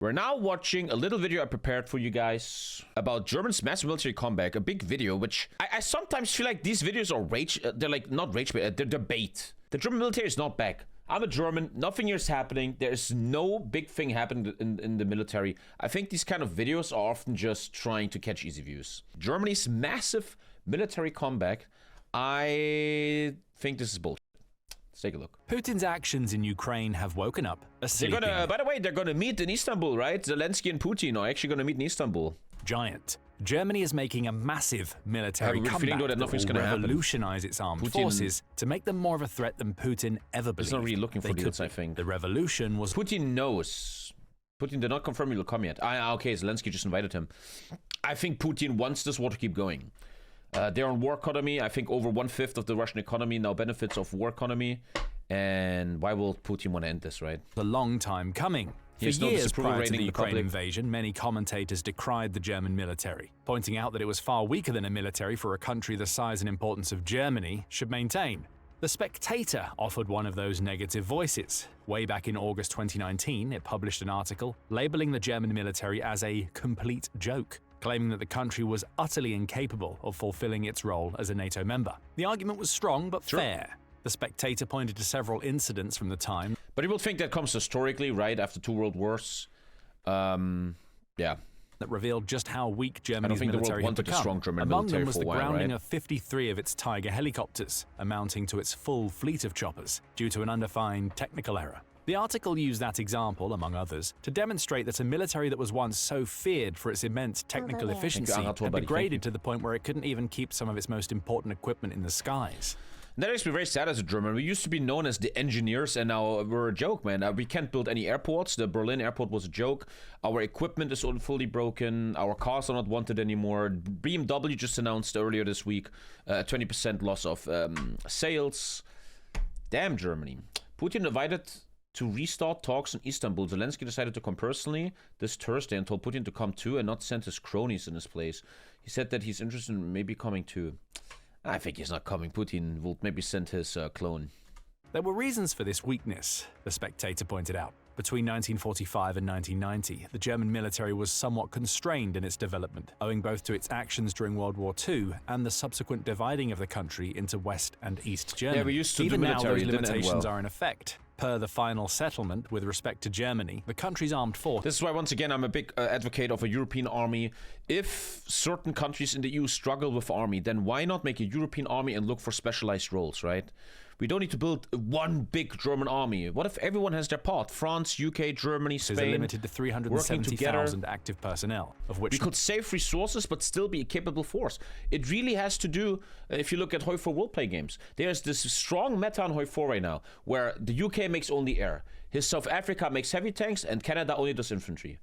We're now watching a little video I prepared for you guys about Germany's massive military comeback, a big video, which I sometimes feel like these videos are they're like not rage, but they're debate. The German military is not back. I'm a German, nothing here is happening. There's no big thing happening in the military. I think these kind of videos are often just trying to catch easy views. Germany's massive military comeback, I think this is bullshit. Let's take a look. Putin's actions in Ukraine have woken up a sleeping... By the way, they're gonna meet in Istanbul, right? Zelensky and Putin are actually gonna meet in Istanbul. Giant. Germany is making a massive military comeback that nothing's gonna revolutionize its armed forces to make them more of a threat than Putin ever believed. He's not really looking for deals, I think. The revolution was... Putin knows. Putin did not confirm he will come yet. Okay, Zelensky just invited him. I think Putin wants this war to keep going. They're on war economy. I think over 1/5 of the Russian economy now benefits of war economy. And why will Putin want to end this, right? A long time coming. For years prior to the Ukraine invasion, many commentators decried the German military, pointing out that it was far weaker than a military for a country the size and importance of Germany should maintain. The Spectator offered one of those negative voices. Way back in August 2019, it published an article labeling the German military as a complete joke, claiming that the country was utterly incapable of fulfilling its role as a NATO member. The argument was strong but fair. The Spectator pointed to several incidents from the time. But you will think that comes historically, right, after 2 world wars. Yeah. That revealed just how weak Germany's military had become. A strong German Among military them was the for a while, grounding right? of 53 of its Tiger helicopters, amounting to its full fleet of choppers, due to an undefined technical error. The article used that example, among others, to demonstrate that a military that was once so feared for its immense technical efficiency had degraded to the point where it couldn't even keep some of its most important equipment in the skies. And that makes me very sad as a German. We used to be known as the engineers, and now we're a joke, man. We can't build any airports. The Berlin airport was a joke. Our equipment is all fully broken. Our cars are not wanted anymore. BMW just announced earlier this week a 20% loss of sales. Damn, Germany. Putin invited to restart talks in Istanbul. Zelensky decided to come personally this Thursday and told Putin to come too and not send his cronies in his place. He said that he's interested in maybe coming too. I think he's not coming. Putin will maybe send his clone. There were reasons for this weakness, the Spectator pointed out. Between 1945 and 1990, the German military was somewhat constrained in its development, owing both to its actions during World War II and the subsequent dividing of the country into West and East Germany. Yeah, we used to Even do now, military, those limitations are in effect. Per the final settlement with respect to Germany, the country's armed force. This is why, once again, I'm a big advocate of a European army. If certain countries in the EU struggle with army, then why not make a European army and look for specialized roles, right? We don't need to build one big German army. What if everyone has their part? France, UK, Germany, Spain, is limited to 370,000 active personnel, of which we could save resources but still be a capable force. It really has to do, if you look at Hoi4 roleplay games, there's this strong meta on Hoi4 right now, where the UK makes only air, his South Africa makes heavy tanks, and Canada only does infantry.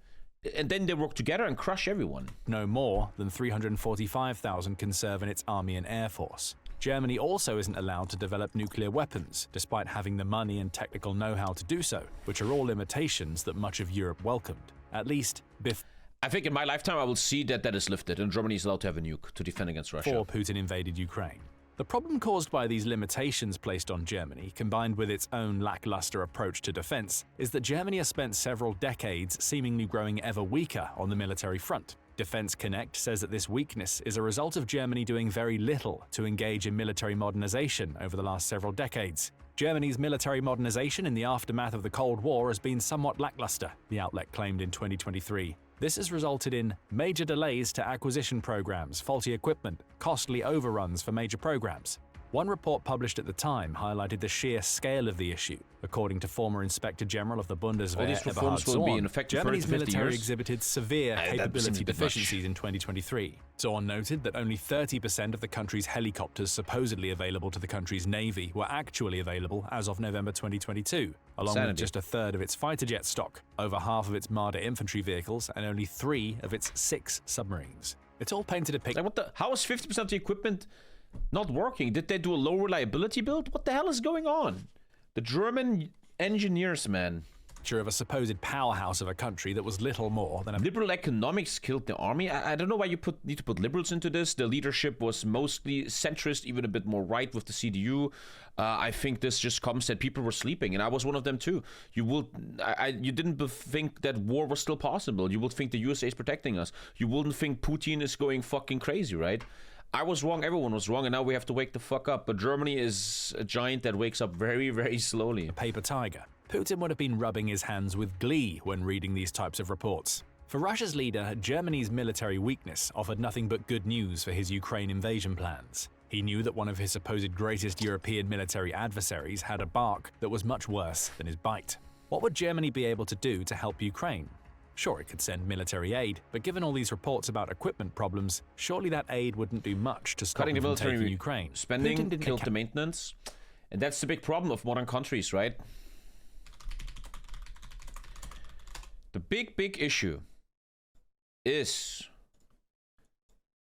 And then they work together and crush everyone. No more than 345,000 can serve in its army and air force. Germany also isn't allowed to develop nuclear weapons, despite having the money and technical know-how to do so, which are all limitations that much of Europe welcomed, at least before. I think in my lifetime I will see that is lifted and Germany is allowed to have a nuke to defend against Russia. Before Putin invaded Ukraine. The problem caused by these limitations placed on Germany, combined with its own lackluster approach to defense, is that Germany has spent several decades seemingly growing ever weaker on the military front. Defense Connect says that this weakness is a result of Germany doing very little to engage in military modernization over the last several decades. Germany's military modernization in the aftermath of the Cold War has been somewhat lackluster, the outlet claimed in 2023. This has resulted in major delays to acquisition programs, faulty equipment, costly overruns for major programs. One report published at the time highlighted the sheer scale of the issue. According to former Inspector General of the Bundeswehr, Eberhard Zorn, Germany's military exhibited severe capability deficiencies in 2023. Zorn noted that only 30% of the country's helicopters supposedly available to the country's navy were actually available as of November 2022, along with just a third of its fighter jet stock, over half of its Marder infantry vehicles, and only 3 of its 6 submarines. It's all painted a picture. Like how is 50% of the equipment not working? Did they do a low reliability build? What the hell is going on? The German engineers, man. picture of a supposed powerhouse of a country that was little more than a... Liberal economics killed the army. I don't know why you need to put liberals into this. The leadership was mostly centrist, even a bit more right with the CDU. I think this just comes that people were sleeping, and I was one of them too. You didn't think that war was still possible. You would think the USA is protecting us. You wouldn't think Putin is going fucking crazy, right? I was wrong, everyone was wrong, and now we have to wake the fuck up. But Germany is a giant that wakes up very, very slowly. A paper tiger. Putin would have been rubbing his hands with glee when reading these types of reports. For Russia's leader, Germany's military weakness offered nothing but good news for his Ukraine invasion plans. He knew that one of his supposed greatest European military adversaries had a bark that was much worse than his bite. What would Germany be able to do to help Ukraine? Sure, it could send military aid, but given all these reports about equipment problems, surely that aid wouldn't do much to stop Cutting the them from military taking Ukraine. spending killed the maintenance, and that's the big problem of modern countries, right? The big issue is...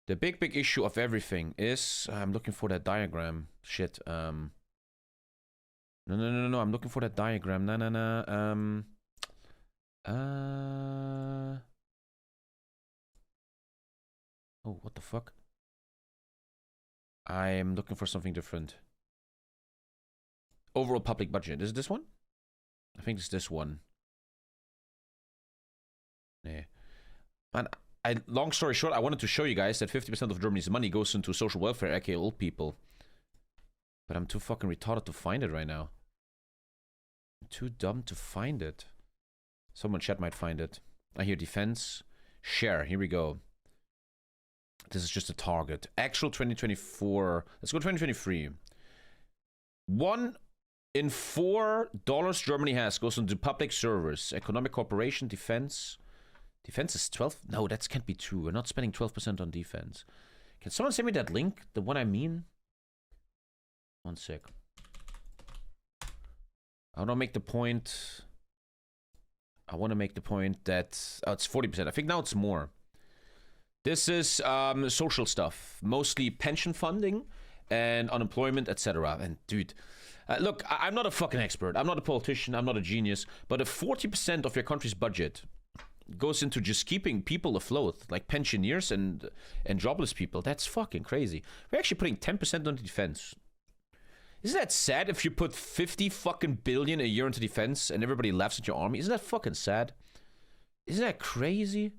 The big issue of everything is... I'm looking for that diagram. Shit. No, I'm looking for that diagram. No. Oh, what the fuck? I am looking for something different. Overall public budget. Is it this one? I think it's this one. Yeah. Man, long story short, I wanted to show you guys that 50% of Germany's money goes into social welfare, aka old people. But I'm too fucking retarded to find it right now. I'm too dumb to find it. Someone in chat might find it. I hear defense. Share. Here we go. This is just a target. Actual 2024. Let's go 2023. 1 in $4 Germany has goes into public service, economic cooperation, defense. Defense is 12. No, that can't be true. We're not spending 12% on defense. Can someone send me that link? The one I mean? One sec. I want to make the point. I want to make the point that it's 40%. I think now it's more. This is social stuff, mostly pension funding and unemployment, etc. And dude, look, I'm not a fucking expert. I'm not a politician. I'm not a genius. But if 40% of your country's budget goes into just keeping people afloat, like pensioners and jobless people, that's fucking crazy. We're actually putting 10% on defense. Isn't that sad if you put 50 fucking billion a year into defense and everybody laughs at your army? Isn't that fucking sad? Isn't that crazy?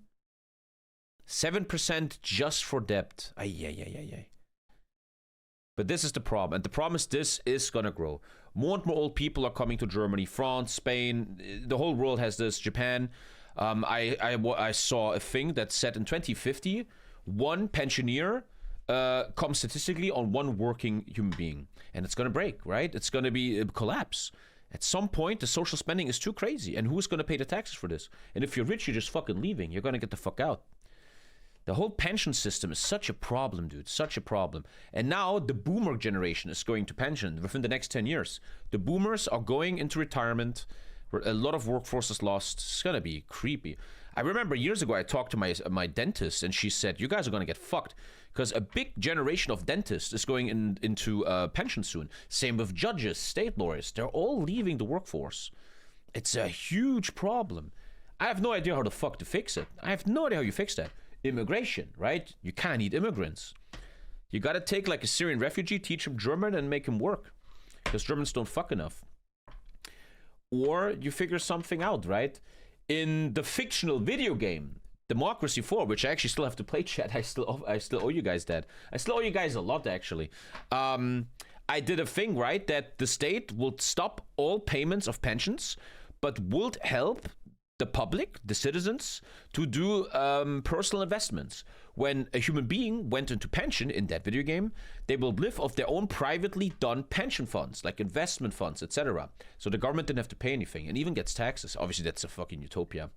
7% just for debt. Ay. But this is the problem. And the problem is this is gonna grow. More and more old people are coming to Germany, France, Spain. The whole world has this. Japan. I saw a thing that said in 2050, one pensioner comes statistically on one working human being. And it's going to break, right? It's going to be a collapse. At some point, the social spending is too crazy. And who's going to pay the taxes for this? And if you're rich, you're just fucking leaving. You're going to get the fuck out. The whole pension system is such a problem, dude. Such a problem. And now the boomer generation is going to pension within the next 10 years. The boomers are going into retirement. A lot of workforce is lost. It's going to be creepy. I remember years ago, I talked to my dentist, and she said, you guys are going to get fucked. Because a big generation of dentists is going into pension soon. Same with judges, state lawyers. They're all leaving the workforce. It's a huge problem. I have no idea how the fuck to fix it. I have no idea how you fix that. Immigration, right? You can't need immigrants. You gotta take like a Syrian refugee, teach him German, and make him work. Because Germans don't fuck enough. Or you figure something out, right? In the fictional video game, Democracy 4, which I actually still have to play, chat. I still owe you guys that. I still owe you guys a lot, actually. I did a thing, right, that the state would stop all payments of pensions, but would help the public, the citizens, to do personal investments. When a human being went into pension in that video game, they will live off their own privately done pension funds, like investment funds, etc. So the government didn't have to pay anything, and even gets taxes. Obviously, that's a fucking utopia.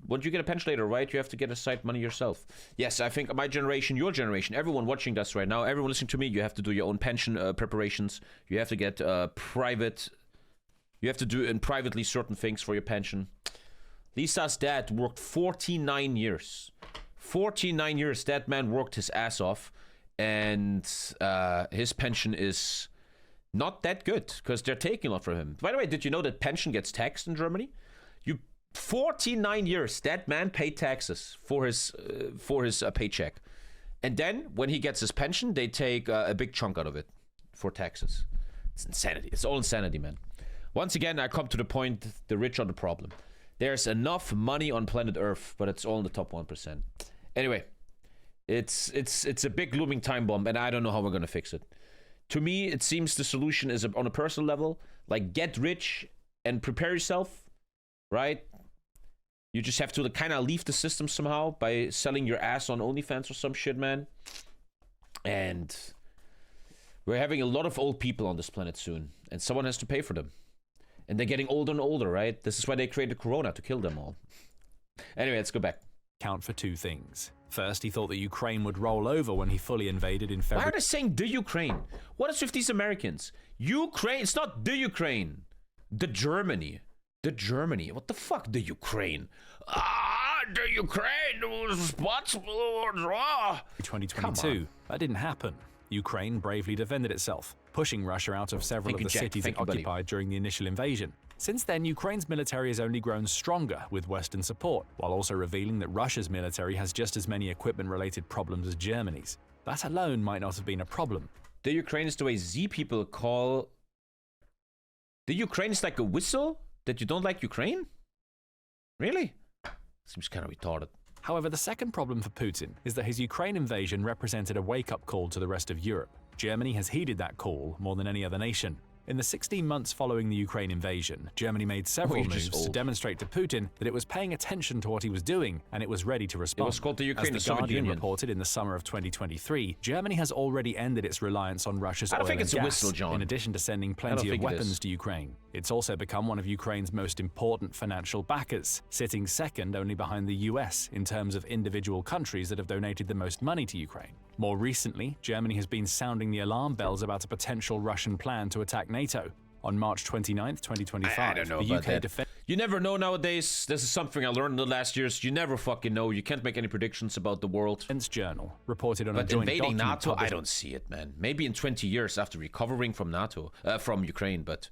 Once you get a pension later, right, you have to get aside money yourself. Yes, I think my generation, your generation, everyone watching us right now, everyone listening to me, you have to do your own pension preparations. You have to get private... You have to do in privately certain things for your pension. Lisa's dad worked 49 years. 49 years, that man worked his ass off. And his pension is not that good, because they're taking a lot from him. By the way, did you know that pension gets taxed in Germany? 49 years, that man paid taxes for his paycheck. And then, when he gets his pension, they take a big chunk out of it for taxes. It's insanity. It's all insanity, man. Once again, I come to the point, the rich are the problem. There's enough money on planet Earth, but it's all in the top 1%. Anyway, it's a big looming time bomb, and I don't know how we're going to fix it. To me, it seems the solution is on a personal level, like get rich and prepare yourself, right? You just have to kind of leave the system somehow by selling your ass on OnlyFans or some shit, man. And we're having a lot of old people on this planet soon, and someone has to pay for them. And they're getting older and older, right? This is why they created Corona, to kill them all. Anyway, let's go back. Count for two things. First, he thought that Ukraine would roll over when he fully invaded in February. Why are they saying the Ukraine? What is with these Americans? Ukraine, it's not the Ukraine. The Germany. The Germany. What the fuck, the Ukraine? The Ukraine was responsible. 2022. That didn't happen. Ukraine bravely defended itself, pushing Russia out of several of the cities it occupied during the initial invasion. Since then, Ukraine's military has only grown stronger with Western support, while also revealing that Russia's military has just as many equipment-related problems as Germany's. That alone might not have been a problem. The Ukraine is the way Z people call... The Ukraine is like a whistle that you don't like Ukraine? Really? Seems kind of retarded. However, the second problem for Putin is that his Ukraine invasion represented a wake-up call to the rest of Europe. Germany has heeded that call more than any other nation. In the 16 months following the Ukraine invasion, Germany made several moves to demonstrate to Putin that it was paying attention to what he was doing and it was ready to respond. It was called the Ukraine As the Guardian reported in the summer of 2023, Germany has already ended its reliance on Russia's oil and gas, whistle, John. in addition to sending plenty of weapons to Ukraine. It's also become one of Ukraine's most important financial backers, sitting second only behind the US in terms of individual countries that have donated the most money to Ukraine. More recently, Germany has been sounding the alarm bells about a potential Russian plan to attack NATO. On March 29th, 2025, I don't know the about UK that. You never know nowadays. This is something I learned in the last years. You never fucking know. You can't make any predictions about the world. Defense Journal reported on but a joint invading document NATO, I don't see it, man. Maybe in 20 years after recovering from NATO, from Ukraine, but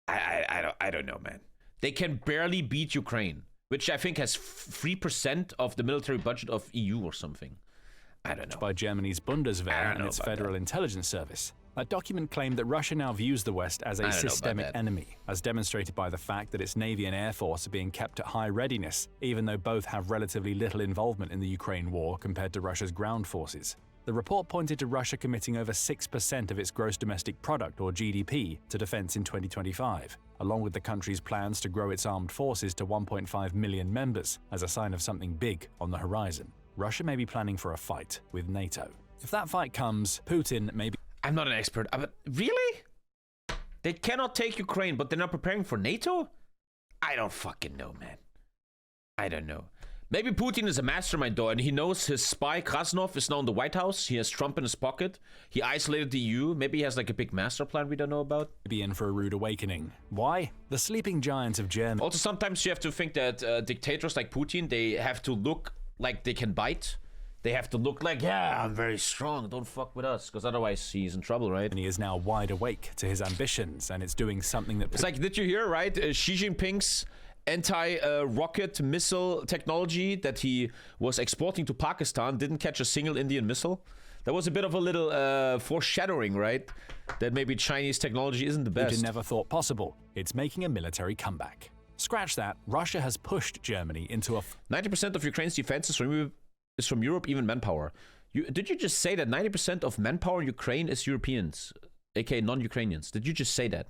I don't know, man. They can barely beat Ukraine, which I think has 3% of the military budget of EU or something. I don't know. By Germany's Bundeswehr and its Federal Intelligence Service. That document claimed that Russia now views the West as a systemic enemy, as demonstrated by the fact that its Navy and Air Force are being kept at high readiness, even though both have relatively little involvement in the Ukraine war compared to Russia's ground forces. The report pointed to Russia committing over 6% of its gross domestic product, or GDP, to defense in 2025, along with the country's plans to grow its armed forces to 1.5 million members, as a sign of something big on the horizon. Russia may be planning for a fight with NATO. If that fight comes, Putin may be... I'm not an expert, but really? They cannot take Ukraine, but they're not preparing for NATO? I don't fucking know, man. I don't know. Maybe Putin is a mastermind, though, and he knows his spy Krasnov is now in the White House. He has Trump in his pocket. He isolated the EU. Maybe he has like a big master plan we don't know about. Be in for a rude awakening. Why? The sleeping giant of Germany. Also, sometimes you have to think that dictators like Putin, they have to look like they can bite. They have to look like, yeah, I'm very strong, don't fuck with us, because otherwise he's in trouble, right? And he is now wide awake to his ambitions, and it's doing something that... It's like, did you hear, right? Xi Jinping's anti-rocket missile technology that he was exporting to Pakistan didn't catch a single Indian missile? That was a bit of a little foreshadowing, right? That maybe Chinese technology isn't the best. Putin never thought possible. It's making a military comeback. Scratch that, Russia has pushed Germany into a... 90% of Ukraine's defense is from Europe, even manpower. Did you just say that 90% of manpower in Ukraine is Europeans, aka non-Ukrainians? Did you just say that?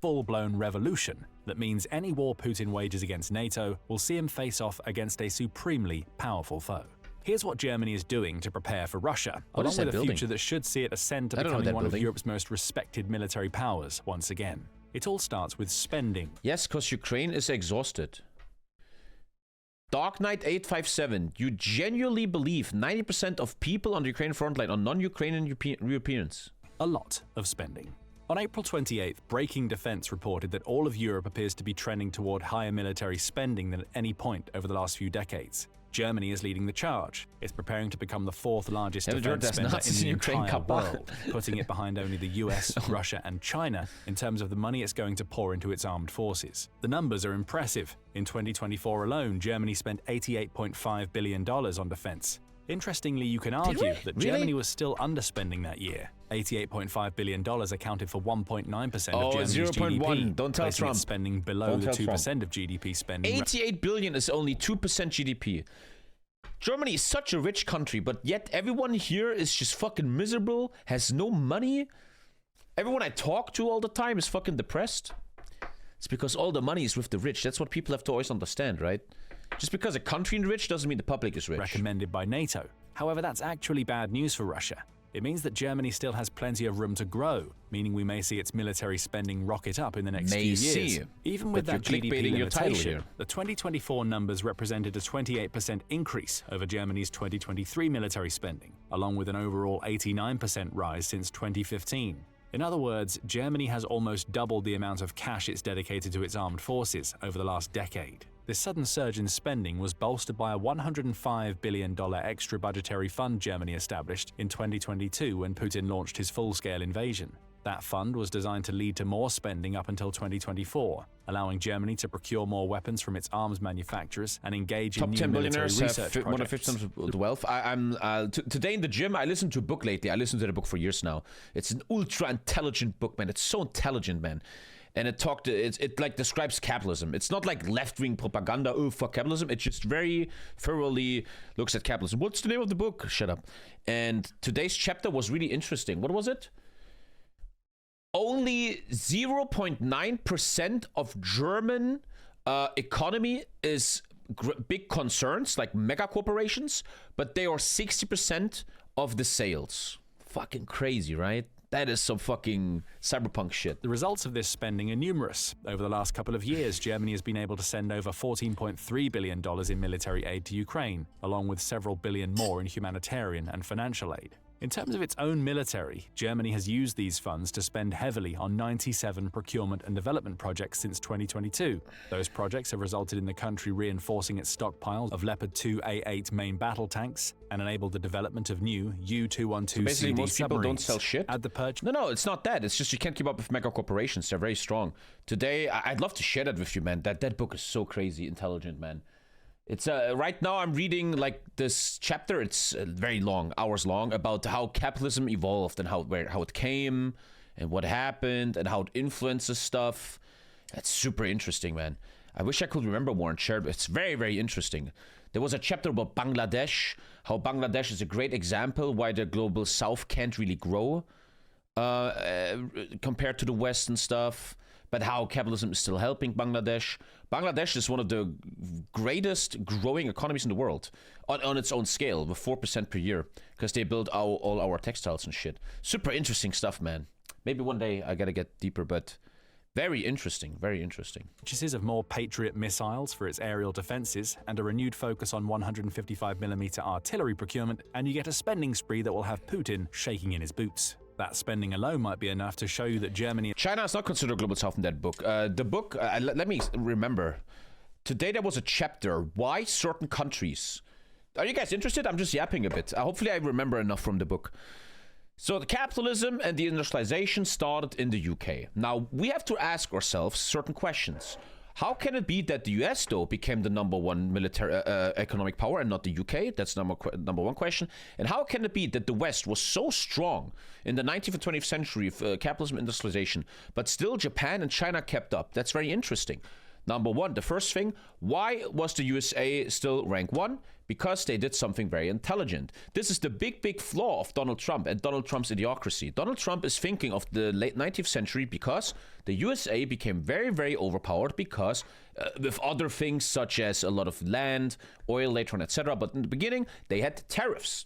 Full-blown revolution that means any war Putin wages against NATO will see him face off against a supremely powerful foe. Here's what Germany is doing to prepare for Russia, along with a future that should see it ascend to becoming one of Europe's most respected military powers once again. It all starts with spending. Yes, because Ukraine is exhausted. Dark Knight 857, you genuinely believe 90% of people on the Ukraine front line are non-Ukrainian Europeans? A lot of spending. On April 28th, Breaking Defense reported that all of Europe appears to be trending toward higher military spending than at any point over the last few decades. Germany is leading the charge. It's preparing to become the fourth largest Haven't heard defense there's spender Nazis in the in Ukraine, entire Kappa. world, putting it behind only the US, Russia, and China in terms of the money it's going to pour into its armed forces. The numbers are impressive. In 2024 alone, Germany spent $88.5 billion on defense. Interestingly, you can argue that Germany was still underspending that year. $88.5 billion accounted for 1.9% of Germany's 0.1. GDP, Don't tell placing Trump. its spending below Don't the tell 2% Trump. of GDP spending. 88 billion is only 2% GDP. Germany is such a rich country, but yet everyone here is just fucking miserable, has no money. Everyone I talk to all the time is fucking depressed. It's because all the money is with the rich. That's what people have to always understand, right? Just because a country is rich doesn't mean the public is rich. Recommended by NATO. However, that's actually bad news for Russia. It means that Germany still has plenty of room to grow, meaning we may see its military spending rocket up in the next few years. Even with that GDP limitation, the 2024 numbers represented a 28% increase over Germany's 2023 military spending, along with an overall 89% rise since 2015. In other words, Germany has almost doubled the amount of cash it's dedicated to its armed forces over the last decade. This sudden surge in spending was bolstered by a $105 billion extra budgetary fund Germany established in 2022 when Putin launched his full-scale invasion. That fund was designed to lead to more spending up until 2024, allowing Germany to procure more weapons from its arms manufacturers and engage in new military research projects. One of 5 times the wealth. Today in the gym, I listened to a book lately. I listened to the book for years now. It's an ultra-intelligent book, man. It's so intelligent, man. And it like describes capitalism. It's not like left-wing propaganda, fuck capitalism. It just very thoroughly looks at capitalism. What's the name of the book? Shut up. And today's chapter was really interesting. What was it? Only 0.9% of German economy is big concerns, like mega corporations, but they are 60% of the sales. Fucking crazy, right? That is some fucking cyberpunk shit. The results of this spending are numerous. Over the last couple of years, Germany has been able to send over $14.3 billion in military aid to Ukraine, along with several billion more in humanitarian and financial aid. In terms of its own military, Germany has used these funds to spend heavily on 97 procurement and development projects since 2022. Those projects have resulted in the country reinforcing its stockpile of Leopard 2A8 main battle tanks and enabled the development of new U-212CD so basically, most people don't sell shit? At the purchase. No, it's not that. It's just you can't keep up with mega corporations. They're very strong. Today, I'd love to share that with you, man. That book is so crazy intelligent, man. It's right now I'm reading like this chapter. It's very long, hours long, about how capitalism evolved and how it came and what happened and how it influences stuff. That's super interesting, man. I wish I could remember more and share it. It's very, very interesting. There was a chapter about Bangladesh, how Bangladesh is a great example why the global south can't really grow compared to the West and stuff. But how capitalism is still helping Bangladesh. Bangladesh is one of the greatest growing economies in the world on its own scale with 4% per year because they build all our textiles and shit. Super interesting stuff, man. Maybe one day I gotta get deeper, but very interesting, very interesting. Purchases of more Patriot missiles for its aerial defenses and a renewed focus on 155mm artillery procurement, and you get a spending spree that will have Putin shaking in his boots. That spending alone might be enough to show you that Germany... China is not considered global south in that book. The book, let me remember. Today there was a chapter, why certain countries... Are you guys interested? I'm just yapping a bit. Hopefully I remember enough from the book. So the capitalism and the industrialization started in the UK. Now, we have to ask ourselves certain questions. How can it be that the US, though, became the #1 military economic power and not the UK? That's number one question. And how can it be that the West was so strong in the 19th and 20th century of capitalism and industrialization, but still Japan and China kept up? That's very interesting. Number one, the first thing, why was the USA still rank 1? Because they did something very intelligent. This is the big flaw of Donald Trump and Donald Trump's idiocracy. Donald Trump is thinking of the late 19th century because the USA became very overpowered because with other things such as a lot of land, oil later on, etc. But in the beginning, they had tariffs.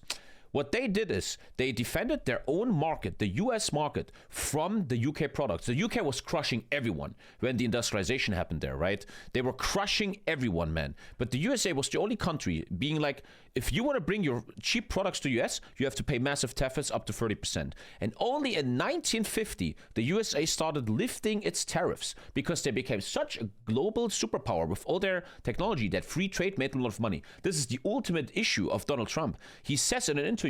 What they did is they defended their own market, the US market, from the UK products. The UK was crushing everyone when the industrialization happened there, right? They were crushing everyone, man. But the USA was the only country being like, if you want to bring your cheap products to US, you have to pay massive tariffs up to 30%. And only in 1950, the USA started lifting its tariffs because they became such a global superpower with all their technology that free trade made a lot of money. This is the ultimate issue of Donald Trump. He says in an interview,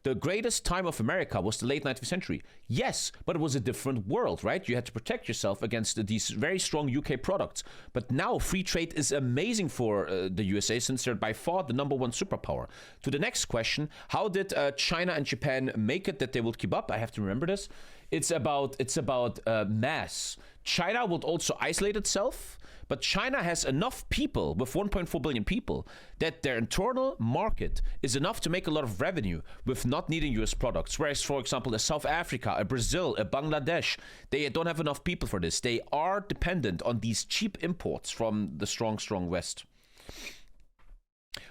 the greatest time of America was the late 19th century. Yes, but it was a different world, right? You had to protect yourself against these very strong UK products. But now free trade is amazing for the USA since they're by far the #1 superpower. To the next question, how did China and Japan make it that they will keep up? I have to remember this. It's about mass. China will also isolate itself, but China has enough people, with 1.4 billion people, that their internal market is enough to make a lot of revenue with not needing US products. Whereas, for example, a South Africa, a Brazil, a Bangladesh, they don't have enough people for this. They are dependent on these cheap imports from the strong West.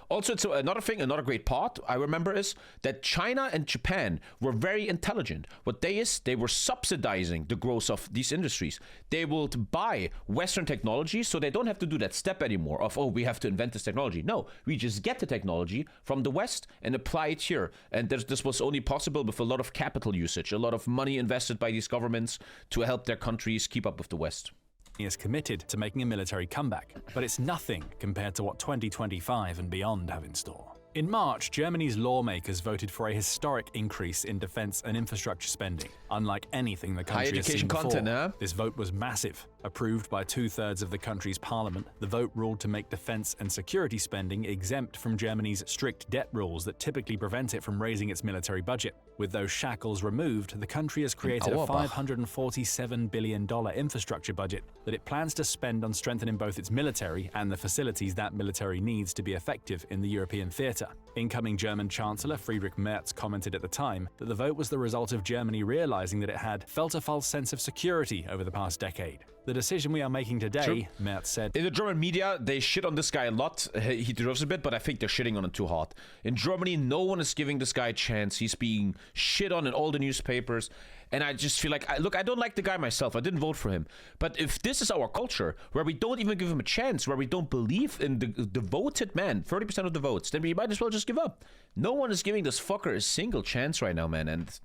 Also, it's another great part I remember is that China and Japan were very intelligent. What they were subsidizing the growth of these industries. They would buy Western technology so they don't have to do that step anymore of, oh, we have to invent this technology. No, we just get the technology from the West and apply it here. And this was only possible with a lot of capital usage, a lot of money invested by these governments to help their countries keep up with the West. Is committed to making a military comeback, but it's nothing compared to what 2025 and beyond have in store. In March, Germany's lawmakers voted for a historic increase in defense and infrastructure spending, unlike anything the country has seen before. Content, huh? This vote was massive. Approved by 2/3 of the country's parliament, the vote ruled to make defense and security spending exempt from Germany's strict debt rules that typically prevent it from raising its military budget. With those shackles removed, the country has created a $547 billion infrastructure budget that it plans to spend on strengthening both its military and the facilities that military needs to be effective in the European theater. Incoming German Chancellor Friedrich Merz commented at the time that the vote was the result of Germany realizing that it had felt a false sense of security over the past decade. The decision we are making today, Merz said. In the German media, they shit on this guy a lot. He deserves a bit, but I think they're shitting on him too hard. In Germany, no one is giving this guy a chance. He's being shit on in all the newspapers. And I just feel like, look, I don't like the guy myself. I didn't vote for him. But if this is our culture, where we don't even give him a chance, where we don't believe in the voted man, 30% of the votes, then we might as well just give up. No one is giving this fucker a single chance right now, man. And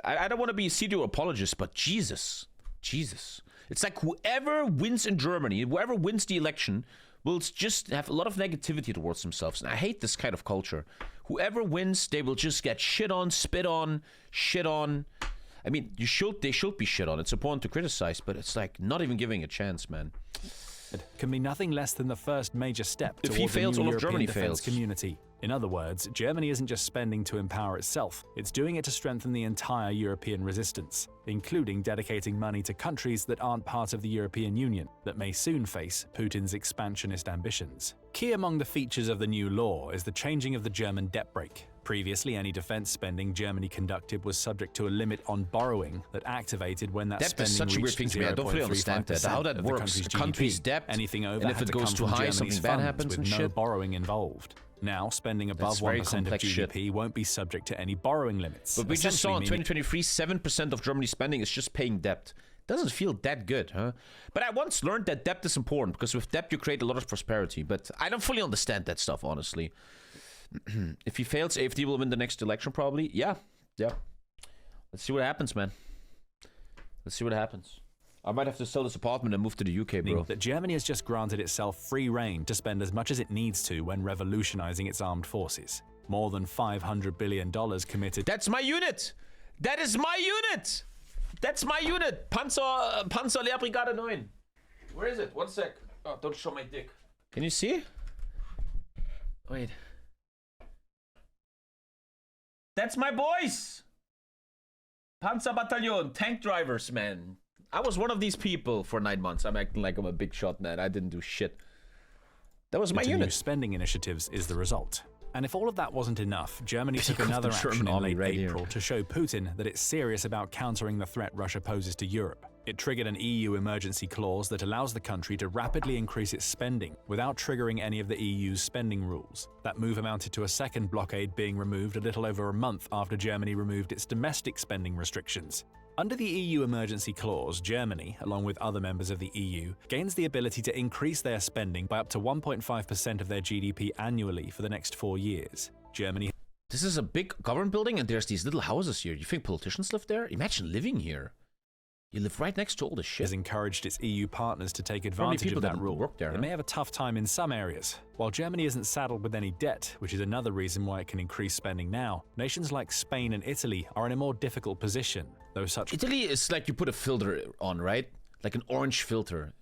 I don't want to be a pseudo apologist, but Jesus. It's like whoever wins in Germany, whoever wins the election, will just have a lot of negativity towards themselves. And I hate this kind of culture. Whoever wins, they will just get shit on, spit on, shit on. I mean, they should be shit on. It's important to criticize, but it's like not even giving a chance, man. It can be nothing less than the first major step if he fails, all of Germany fails. Community. In other words, Germany isn't just spending to empower itself, it's doing it to strengthen the entire European resistance, including dedicating money to countries that aren't part of the European Union, that may soon face Putin's expansionist ambitions. Key among the features of the new law is the changing of the German debt brake. Previously, any defense spending Germany conducted was subject to a limit on borrowing that activated when that spending is such a weird thing to me. I don't really understand that. How that works. A country's debt, anything over, and if it goes too high, something bad happens with and no borrowing involved. Now, spending above 1% of GDP won't be subject to any borrowing limits. But we just saw in 2023, 7% of Germany's spending is just paying debt. Doesn't feel that good, huh? But I once learned that debt is important because with debt you create a lot of prosperity. But I don't fully understand that stuff, honestly. If he fails, AfD will win the next election, probably. Yeah. Let's see what happens, man. Let's see what happens. I might have to sell this apartment and move to the UK, bro. That Germany has just granted itself free rein to spend as much as it needs to when revolutionizing its armed forces. More than $500 billion committed. That's my unit! That is my unit! That's my unit! Panzer Lehrbrigade 9. Where is it? 1 sec. Oh, don't show my dick. Can you see? Wait. That's my boys! Panzer Battalion, tank drivers, man. I was one of these people for 9 months. I'm acting like I'm a big shot, man. I didn't do shit. That was my unit. New spending initiatives is the result. And if all of that wasn't enough, Germany took another action in late April to show Putin that it's serious about countering the threat Russia poses to Europe. It triggered an EU emergency clause that allows the country to rapidly increase its spending without triggering any of the EU's spending rules. That move amounted to a second blockade being removed a little over a month after Germany removed its domestic spending restrictions. Under the EU emergency clause, Germany, along with other members of the EU, gains the ability to increase their spending by up to 1.5% of their GDP annually for the next 4 years. Germany. This is a big government building and there's these little houses here. You think politicians live there? Imagine living here. You live right next to all this shit. Has encouraged its EU partners to take advantage of that rule. Work there, It may have a tough time in some areas. While Germany isn't saddled with any debt, which is another reason why it can increase spending now, nations like Spain and Italy are in a more difficult position. Though such Italy is like you put a filter on, right? Like an orange filter.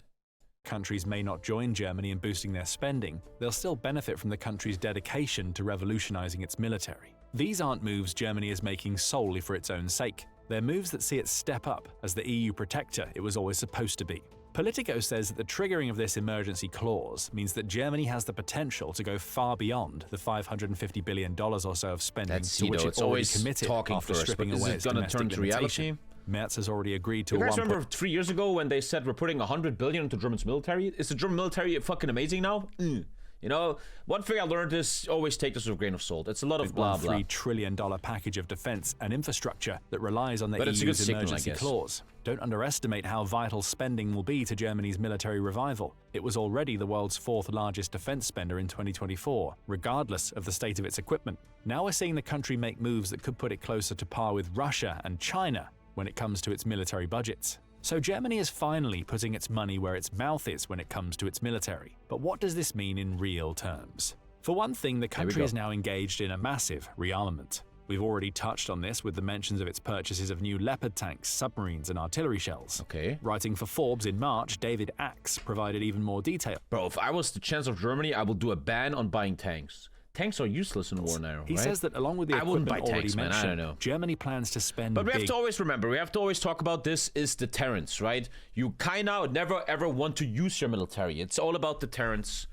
Countries may not join Germany in boosting their spending, they'll still benefit from the country's dedication to revolutionizing its military. These aren't moves Germany is making solely for its own sake. They're moves that see it step up as the EU protector it was always supposed to be. Politico says that the triggering of this emergency clause means that Germany has the potential to go far beyond the $550 billion or so of spending to which it already committed after stripping away its domestic limitation. Merz has already agreed to You guys remember 3 years ago when they said we're putting $100 billion into Germany's military? Is the German military fucking amazing now? You know, one thing I learned is always take this with a grain of salt. It's a lot of blah blah. $3 trillion package of defense and infrastructure that relies on the EU's emergency clause. Don't underestimate how vital spending will be to Germany's military revival. It was already the world's 4th largest defense spender in 2024, regardless of the state of its equipment. Now we're seeing the country make moves that could put it closer to par with Russia and China when it comes to its military budgets. So Germany is finally putting its money where its mouth is when it comes to its military. But what does this mean in real terms? For one thing, the country is now engaged in a massive rearmament. We've already touched on this with the mentions of its purchases of new Leopard tanks, submarines, and artillery shells. Okay. Writing for Forbes in March, David Axe provided even more detail. Bro, if I was the Chancellor of Germany, I would do a ban on buying tanks. Tanks are useless in war now, right? He says that along with the equipment already mentioned, Germany plans to spend But we have to always remember, we have to always talk about this is deterrence, right? You kind of never ever want to use your military. It's all about deterrence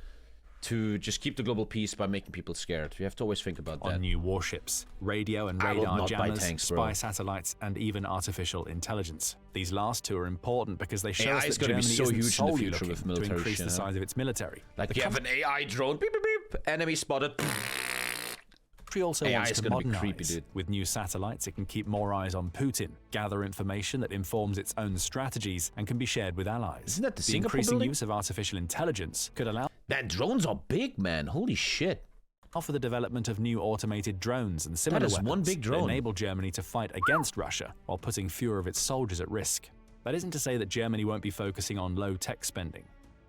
to just keep the global peace by making people scared. We have to always think about that. On new warships, radio and radar jammers, spy satellites, and even artificial intelligence. These last two are important because they show us that Germany isn't solely looking to increase the size of its military. Like you have an AI drone, beep, beep, beep, enemy spotted. Country also wants to modernize. With new satellites, it can keep more eyes on Putin, gather information that informs its own strategies, and can be shared with allies. Isn't that the Singapore increasing building? use of artificial intelligence could allow... Man, drones are big, man. Holy shit. For the development of new automated drones and similar weapons one big drone. that enable Germany to fight against Russia while putting fewer of its soldiers at risk. That isn't to say that Germany won't be focusing on low-tech spending.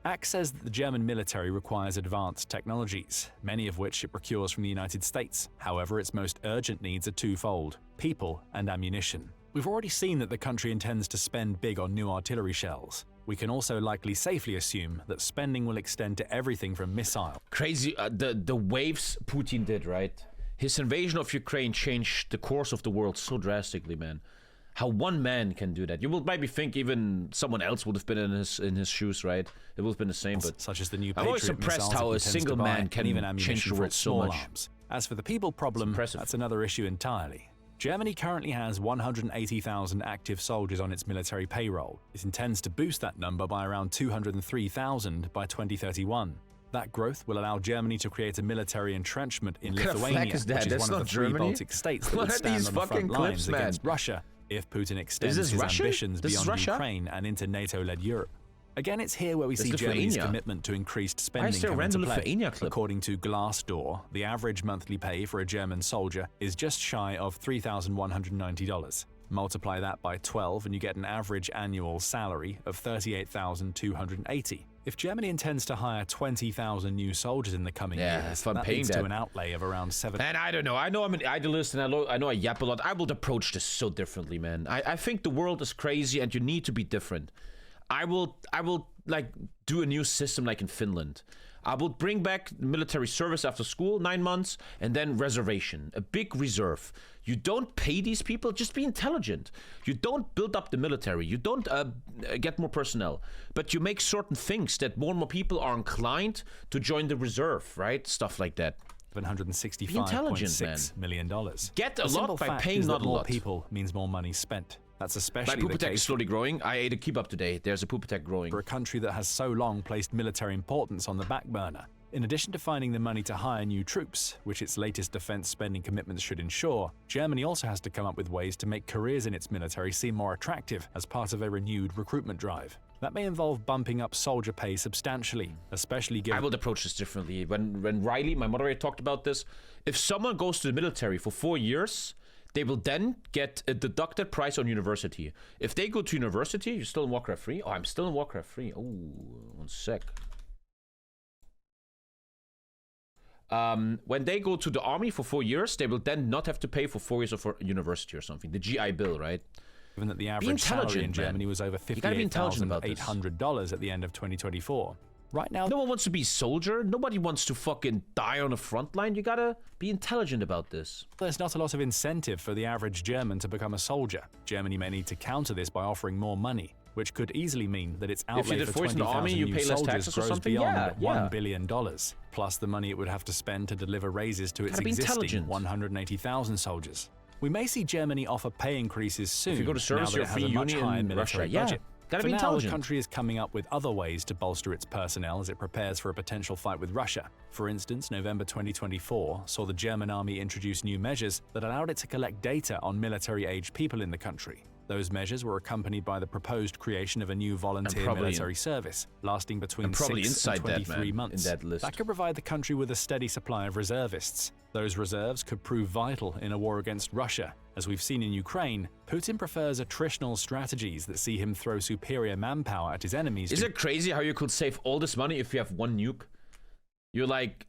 Axe says that the German military requires advanced technologies, many of which it procures from the United States. However, its most urgent needs are twofold: people and ammunition. We've already seen that the country intends to spend big on new artillery shells. We can also likely safely assume that spending will extend to everything from missiles. Crazy, the waves Putin did, right? His invasion of Ukraine changed the course of the world so drastically, man. How one man can do that. You will maybe think even someone else would have been in his shoes, right? It would have been the same, but such as the new I'm always impressed how a single man can even change the world so much. Arms. As for the people problem, that's another issue entirely. Germany currently has 180,000 active soldiers on its military payroll. It intends to boost that number by around 203,000 by 2031. That growth will allow Germany to create a military entrenchment in Lithuania, which is one of the 3 Baltic states that would stand on the front lines against Russia if Putin extends his ambitions beyond Ukraine and into NATO-led Europe. Again, it's here where we see Germany's commitment to increased spending come into play. According to Glassdoor, the average monthly pay for a German soldier is just shy of $3,190. Multiply that by 12 and you get an average annual salary of $38,280. If Germany intends to hire 20,000 new soldiers in the coming years, that leads to an outlay of around $7. And I don't know. I know I'm an idealist and I know I yap a lot. I would approach this so differently, man. I think the world is crazy and you need to be different. I will like do a new system like in Finland. I will bring back military service after school, 9 months, and then reservation, a big reserve. You don't pay these people, just be intelligent. You don't build up the military. You don't get more personnel, but you make certain things that more and more people are inclined to join the reserve, right? Stuff like that. $165.6 million. Get a lot by paying not a lot. More people means more money spent. That's My especially poop the attack is case slowly growing. I ate a kebab today. There's a poop attack growing. for a country that has so long placed military importance on the back burner. In addition to finding the money to hire new troops, which its latest defense spending commitments should ensure, Germany also has to come up with ways to make careers in its military seem more attractive as part of a renewed recruitment drive. That may involve bumping up soldier pay substantially, especially given— I would approach this differently. When Riley, my moderator, talked about this, if someone goes to the military for 4 years, they will then get a deducted price on university. If they go to university, you're still in Warcraft 3? Oh, I'm still in Warcraft 3. Oh, 1 sec. When they go to the army for 4 years, they will then not have to pay for 4 years of university or something. The GI Bill, right? Given that the average salary in Germany was over $58,800 at the end of 2024. Right now, no one wants to be a soldier. Nobody wants to fucking die on the front line. You gotta be intelligent about this. there's not a lot of incentive for the average German to become a soldier. Germany may need to counter this by offering more money, which could easily mean that its outlay did for 4 years in the 20,000 army, you new pay less soldiers taxes or grows something? beyond Yeah. $1 billion, plus the money it would have to spend to deliver raises to its Gotta be existing intelligent. 180,000 soldiers. We may see Germany offer pay increases soon. If you go to service, now that you're it has free a much union higher in military Russia. Yeah. budget. Gotta For be now, the intelligent. country is coming up with other ways to bolster its personnel as it prepares for a potential fight with Russia. For instance, November 2024 saw the German army introduce new measures that allowed it to collect data on military-aged people in the country. Those measures were accompanied by the proposed creation of a new volunteer military service, lasting between 6 and 23 months. That could provide the country with a steady supply of reservists. Those reserves could prove vital in a war against Russia. As we've seen in Ukraine, Putin prefers attritional strategies that see him throw superior manpower at his enemies. Is it crazy how you could save all this money if you have 1 nuke? You're like,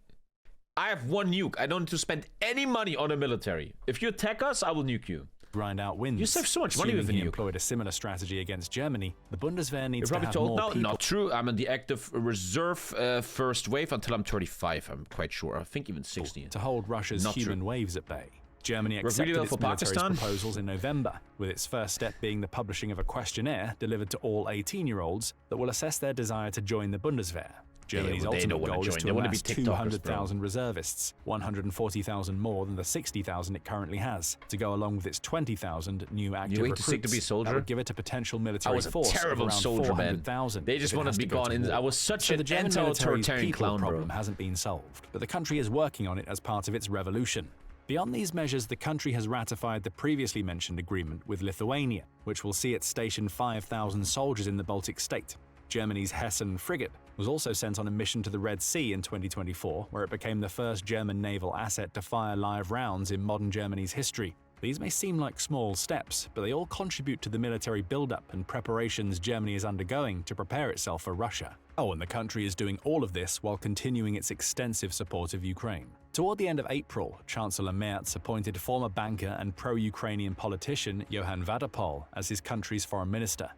I have 1 nuke. I don't need to spend any money on a military. If you attack us, I will nuke you. Grind out wins. You save so much money with he a nuke. employed a similar strategy against Germany. The Bundeswehr needs You're to probably have told, more no, people. not true. I'm in the active reserve first wave until I'm 35. I'm quite sure. I think even 60. To hold Russia's Not human true. waves at bay. Germany Worked accepted really well its for military's Pakistan. proposals in November, with its first step being the publishing of a questionnaire delivered to all 18-year-olds that will assess their desire to join the Bundeswehr. Germany's ultimate goal is to amass 200,000 reservists, 140,000 more than the 60,000 it currently has, to go along with its 20,000 new active recruits. to be a soldier? That would give it a potential military I was a force terrible of around soldier, man. 400,000. They just if it want has to be go gone. to war. I was such So an the German military's anti-authoritarian people clown, bro. problem hasn't been solved, but the country is working on it as part of its revolution. Beyond these measures, the country has ratified the previously mentioned agreement with Lithuania, which will see it station 5,000 soldiers in the Baltic state. Germany's Hessen frigate was also sent on a mission to the Red Sea in 2024, where it became the first German naval asset to fire live rounds in modern Germany's history. These may seem like small steps, but they all contribute to the military buildup and preparations Germany is undergoing to prepare itself for Russia. Oh, and the country is doing all of this while continuing its extensive support of Ukraine. Toward the end of April, Chancellor Merz appointed former banker and pro-Ukrainian politician Johann Vadapol as his country's foreign minister.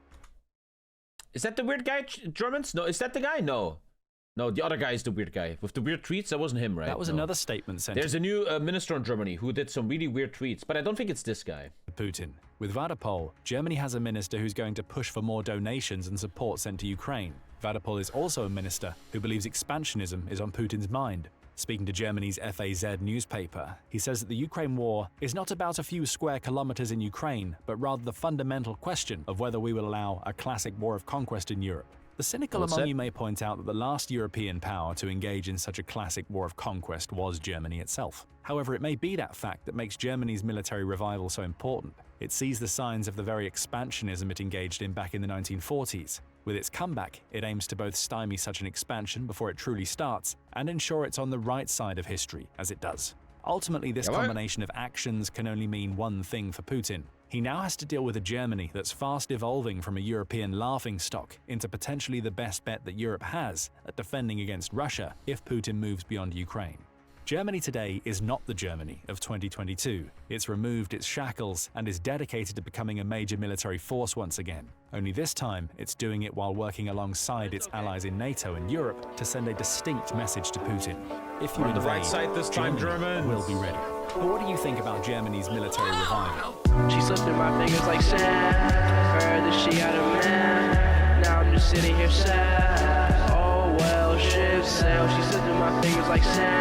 Is that the weird guy, Germans? No, is that the guy? No. No, the other guy is the weird guy. With the weird tweets, that wasn't him, right? That was No. another statement sent There's a new minister in Germany who did some really weird tweets, but I don't think it's this guy. to Putin. With Vadapol, Germany has a minister who's going to push for more donations and support sent to Ukraine. Vadapol is also a minister who believes expansionism is on Putin's mind. Speaking to Germany's FAZ newspaper, he says that the Ukraine war is not about a few square kilometers in Ukraine, but rather the fundamental question of whether we will allow a classic war of conquest in Europe. The cynical among you may point out that the last European power to engage in such a classic war of conquest was Germany itself. However, it may be that fact that makes Germany's military revival so important. It sees the signs of the very expansionism it engaged in back in the 1940s. With its comeback, it aims to both stymie such an expansion before it truly starts and ensure it's on the right side of history as it does. Ultimately, this combination of actions can only mean one thing for Putin. He now has to deal with a Germany that's fast evolving from a European laughingstock into potentially the best bet that Europe has at defending against Russia if Putin moves beyond Ukraine. Germany today is not the Germany of 2022. It's removed its shackles and is dedicated to becoming a major military force once again. Only this time, it's doing it while working alongside its allies in NATO and Europe to send a distinct message to Putin. If you On the invade, right side this time, Germans. will be ready. But what do you think about Germany's military revival? She slipped in my fingers like sand. Heard that she got a man. Now I'm just sitting here sad. Oh well, ship sail. She slipped in my fingers like sand.